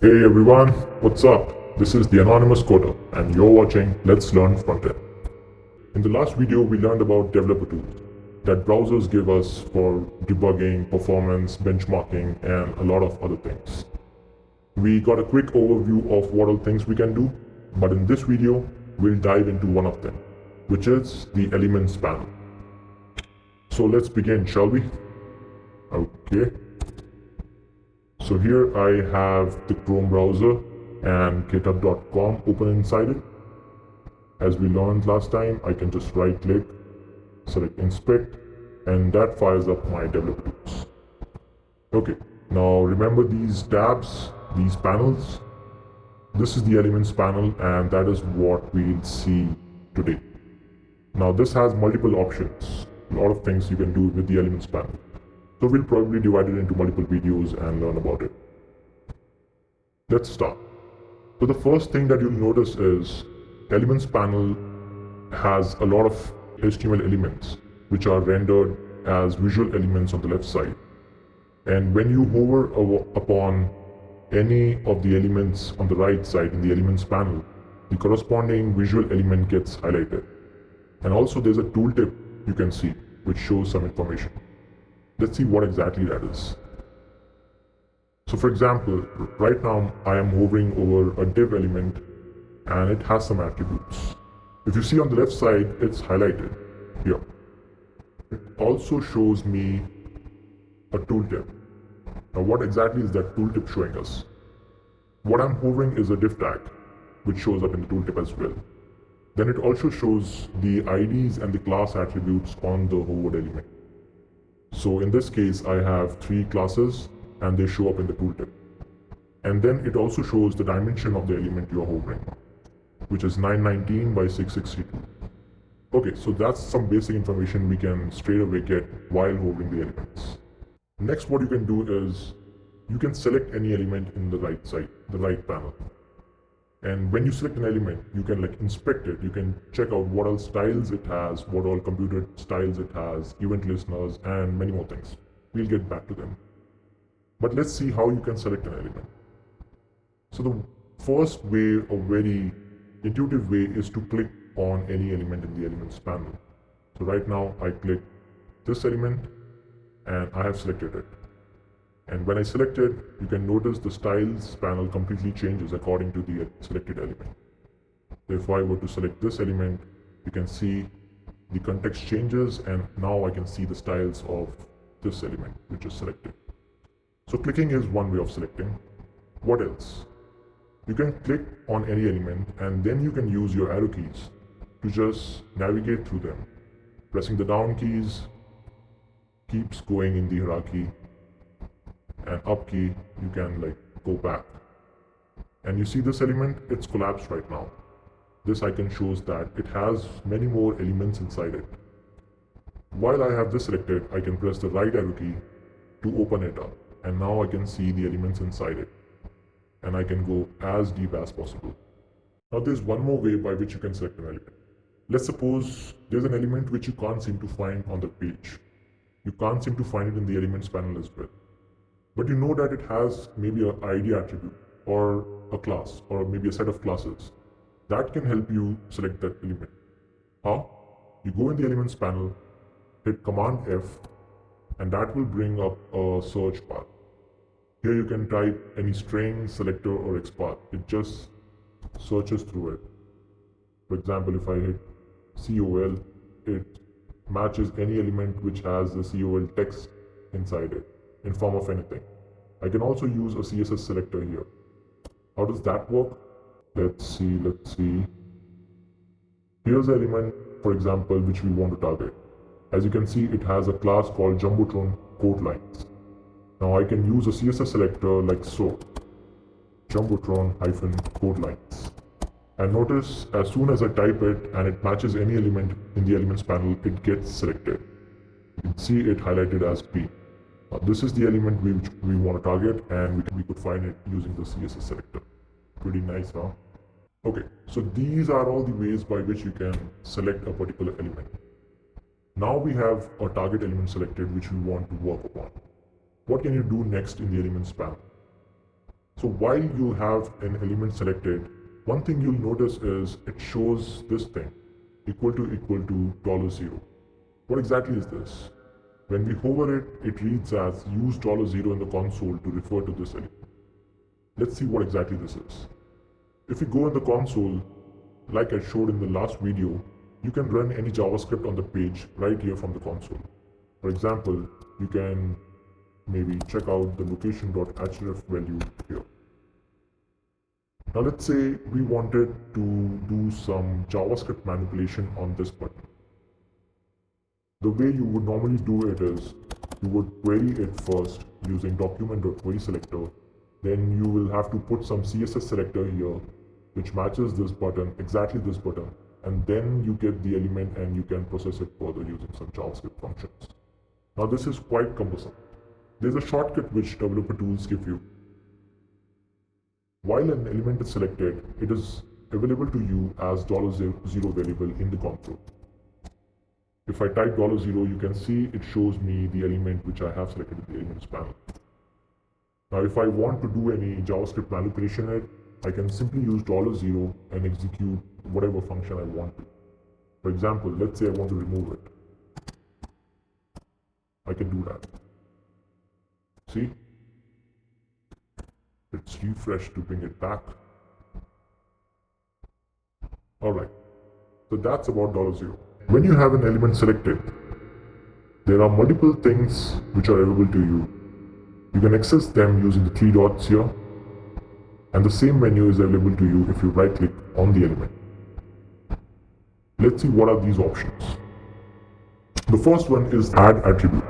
Hey everyone, what's up? This is the Anonymous Coder and you're watching Let's Learn Frontend. In the last video we learned about developer tools that browsers give us for debugging, performance, benchmarking and a lot of other things. We got a quick overview of what all things we can do, but in this video we'll dive into one of them, which is the Elements panel. So let's begin, shall we? Okay. So here I have the Chrome browser and github.com open inside it. As we learned last time, I can just right click, select inspect, and that fires up my developer tools. Okay, now remember these tabs, these panels? This is the Elements panel and that is what we'll see today. Now this has multiple options, a lot of things you can do with the Elements panel. So we'll probably divide it into multiple videos and learn about it. Let's start. So the first thing that you'll notice is Elements panel has a lot of HTML elements which are rendered as visual elements on the left side. And when you hover upon any of the elements on the right side in the Elements panel, the corresponding visual element gets highlighted. And also there's a tooltip you can see which shows some information. Let's see what exactly that is. So for example, right now I am hovering over a div element and it has some attributes. If you see on the left side, it's highlighted here. It also shows me a tooltip. Now what exactly is that tooltip showing us? What I'm hovering is a div tag, which shows up in the tooltip as well. Then it also shows the IDs and the class attributes on the hovered element. So in this case, I have 3 classes and they show up in the tooltip. And then it also shows the dimension of the element you're hovering, which is 919 by 662. Okay, so that's some basic information we can straight away get while hovering the elements. Next, what you can do is you can select any element in the right side, the right panel. And when you select an element, you can inspect it. You can check out what all styles it has, what all computed styles it has, event listeners, and many more things. We'll get back to them. But let's see how you can select an element. So the first way, a very intuitive way, is to click on any element in the Elements panel. So right now I click this element and I have selected it. And when I select it, you can notice the styles panel completely changes according to the selected element. So if I were to select this element, you can see the context changes and now I can see the styles of this element which is selected. So clicking is one way of selecting. What else? You can click on any element and then you can use your arrow keys to just navigate through them. Pressing the down keys keeps going in the hierarchy, and up key you can go back. And you see this element, it's collapsed right now. This icon shows that it has many more elements inside it. While I have this selected, I can press the right arrow key to open it up, and now I can see the elements inside it, and I can go as deep as possible. Now there's one more way by which you can select an element. Let's suppose there's an element which you can't seem to find on the page. You can't seem to find it in the Elements panel as well. But you know that it has maybe an ID attribute or a class or maybe a set of classes. That can help you select that element. How? You go in the Elements panel, hit Command F, and that will bring up a search path. Here you can type any string, selector or XPath. It just searches through it. For example, if I hit COL, it matches any element which has the COL text inside it in form of anything. I can also use a CSS selector here. How does that work? Let's see. Here's an element, for example, which we want to target. As you can see, it has a class called Jumbotron quote lines. Now I can use a CSS selector like so, Jumbotron-quote lines. And notice as soon as I type it and it matches any element in the Elements panel, it gets selected. You can see it highlighted as P. This is the element which we want to target, and we could find it using the CSS selector. Pretty nice, huh? Okay, so these are all the ways by which you can select a particular element. Now we have a target element selected which we want to work upon. What can you do next in the Elements panel? So while you have an element selected, one thing you'll notice is it shows this thing, equal to $0. What exactly is this? When we hover it, it reads as use $0 in the console to refer to this element. Let's see what exactly this is. If you go in the console, like I showed in the last video, you can run any JavaScript on the page right here from the console. For example, you can maybe check out the location.href value here. Now let's say we wanted to do some JavaScript manipulation on this button. The way you would normally do it is, you would query it first using document.querySelector. Then you will have to put some CSS selector here, which matches this button, exactly this button. And then you get the element and you can process it further using some JavaScript functions. Now this is quite cumbersome. There's a shortcut which developer tools give you. While an element is selected, it is available to you as $0 variable in the console. If I type $0, you can see it shows me the element which I have selected in the elements panel. Now if I want to do any JavaScript manipulation in it, I can simply use $0 and execute whatever function I want to. For example, let's say I want to remove it. I can do that. See? Let's refresh to bring it back. Alright, so that's about $0. When you have an element selected, there are multiple things which are available to you. You can access them using the three dots here, and the same menu is available to you if you right click on the element. Let's see what are these options. The first one is add attribute.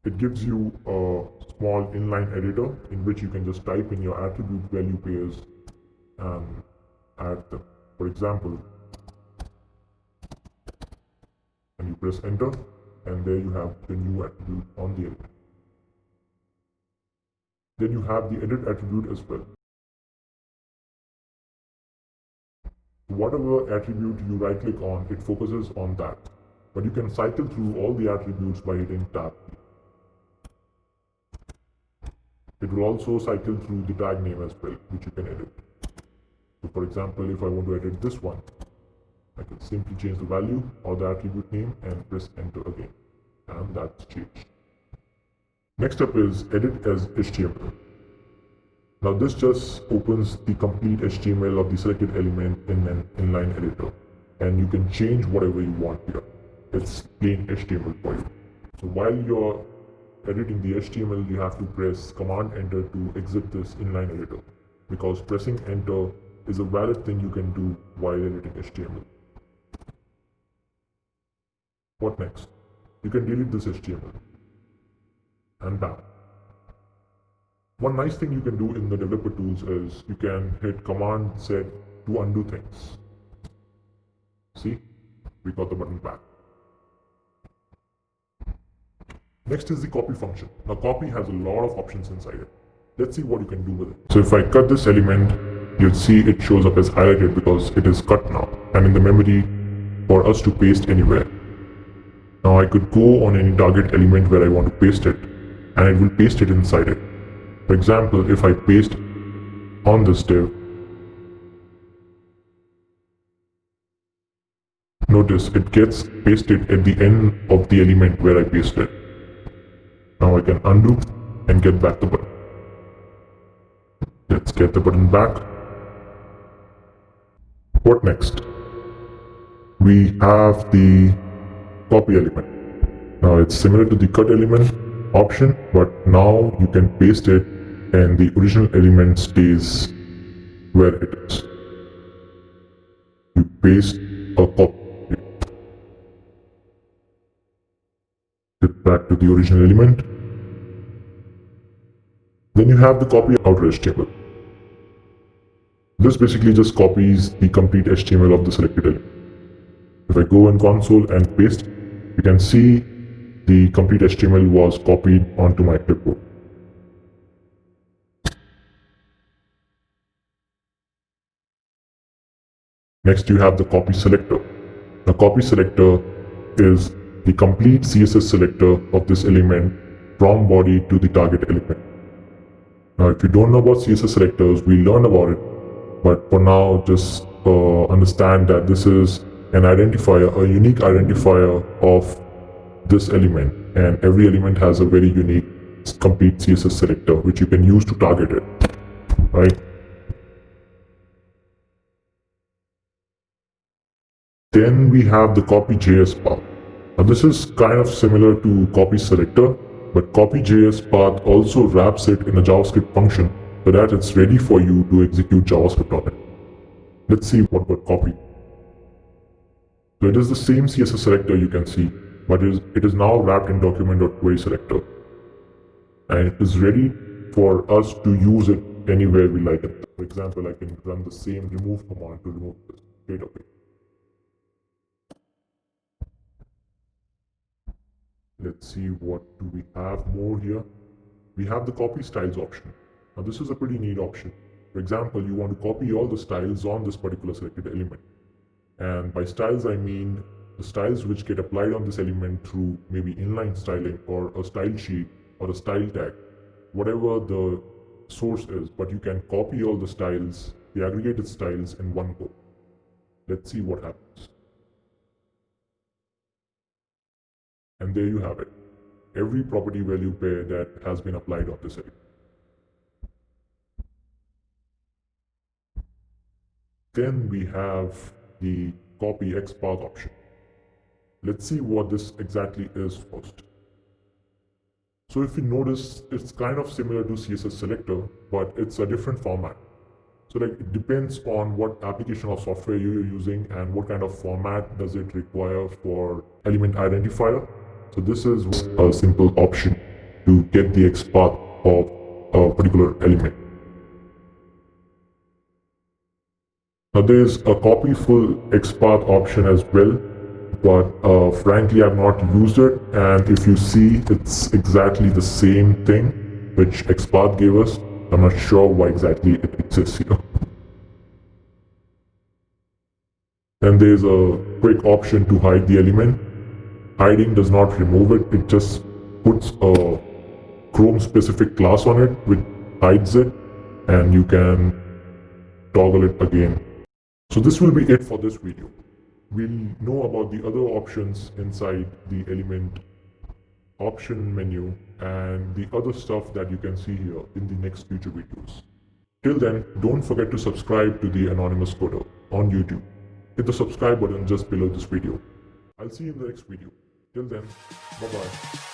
It gives you a small inline editor in which you can just type in your attribute value pairs and add them. For example, and you press enter, and there you have the new attribute on the element. Then you have the edit attribute as well. Whatever attribute you right click on, it focuses on that. But you can cycle through all the attributes by hitting tab. It will also cycle through the tag name as well, which you can edit. So for example, if I want to edit this one, I can simply change the value or the attribute name and press enter again. And that's changed. Next up is edit as HTML. Now this just opens the complete HTML of the selected element in an inline editor. And you can change whatever you want here. It's plain HTML for you. So while you're editing the HTML, you have to press Command Enter to exit this inline editor, because pressing enter is a valid thing you can do while editing HTML. What next? You can delete this HTML. And bam. One nice thing you can do in the developer tools is you can hit Command Z to undo things. See? We got the button back. Next is the copy function. Now copy has a lot of options inside it. Let's see what you can do with it. So if I cut this element, you'll see it shows up as highlighted because it is cut now and in the memory for us to paste anywhere. Now I could go on any target element where I want to paste it and it will paste it inside it. For example, if I paste on this div, notice it gets pasted at the end of the element where I pasted. Now I can undo and get back the button. Let's get the button back. What next? We have the copy element. Now it's similar to the cut element option, but now you can paste it and the original element stays where it is. You paste a copy. Get back to the original element. Then you have the copy outer HTML. This basically just copies the complete HTML of the selected element. If I go in console and paste, you can see the complete HTML was copied onto my clipboard. Next, you have the copy selector. The copy selector is the complete CSS selector of this element from body to the target element. Now, if you don't know about CSS selectors, we learned about it, but for now, just understand that this is an identifier, a unique identifier of this element, and every element has a very unique complete CSS selector which you can use to target it, right? Then we have the copy.js path. Now this is kind of similar to copy selector, but copy.js path also wraps it in a JavaScript function so that it's ready for you to execute JavaScript on it. Let's see what copy. So it is the same CSS selector you can see, but it is now wrapped in document.query selector. And it is ready for us to use it anywhere we like it. For example, I can run the same remove command to remove this straight away. Let's see what do we have more here. We have the copy styles option. Now this is a pretty neat option. For example, you want to copy all the styles on this particular selected element. And by styles, I mean the styles which get applied on this element through maybe inline styling or a style sheet or a style tag, whatever the source is, but you can copy all the styles, the aggregated styles in one go. Let's see what happens. And there you have it. Every property value pair that has been applied on this element. Then we have the copy XPath option. Let's see what this exactly is first. So if you notice, it's kind of similar to CSS selector, but it's a different format. So like it depends on what application or software you're using and what kind of format does it require for element identifier. So this is a simple option to get the XPath of a particular element. Now there is a copy full XPath option as well, but frankly I've not used it, and if you see, it's exactly the same thing which XPath gave us. I'm not sure why exactly it exists here. Then there's a quick option to hide the element. Hiding does not remove it, it just puts a Chrome specific class on it which hides it, and you can toggle it again. So this will be it for this video. We'll know about the other options inside the element option menu and the other stuff that you can see here in the next future videos. Till then, don't forget to subscribe to the Anonymous Coder on YouTube. Hit the subscribe button just below this video. I'll see you in the next video. Till then, bye-bye.